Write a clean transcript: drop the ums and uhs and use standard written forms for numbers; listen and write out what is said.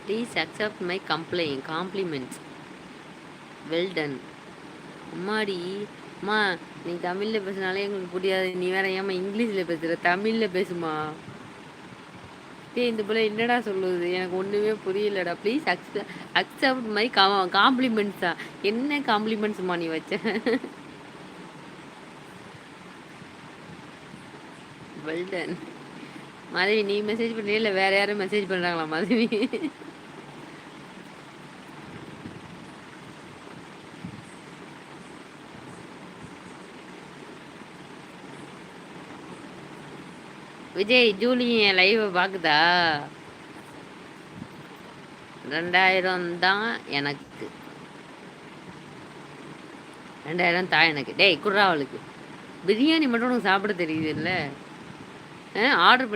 Please accept my compliments. Well done. அம்மாடி! அம்மா நீ தமிழ்ல பேசினாலே எங்களுக்கு புரியாது. நீ வேற ஏம்மா இங்கிலீஷ்ல பேசுற? தமிழ்ல பேசுமா. டேய் இந்த புள்ள என்னடா சொல்லுது? எனக்கு ஒண்ணுமே புரியலடா. ப்ளீஸ் அக்செப்ட் மை காம்ப்ளிமெண்ட்ஸா? என்ன காம்ப்ளிமெண்ட்ஸ்மா நீ வச்ச? Well done. மாதவி நீ மெசேஜ் பண்றியா இல்ல வேற யாரும் மெசேஜ் பண்றாங்களா மாதவி? விஜய் ஜூலி என் லைவ பாக்குதா? 2000 தான் எனக்கு. 2000 தான் எனக்கு. டேய் குட்றா அவளுக்கு. பிரியாணி மட்டும் உனக்கு சாப்பிட தெரியுது இல்ல? ஆர்டர் பண்ணி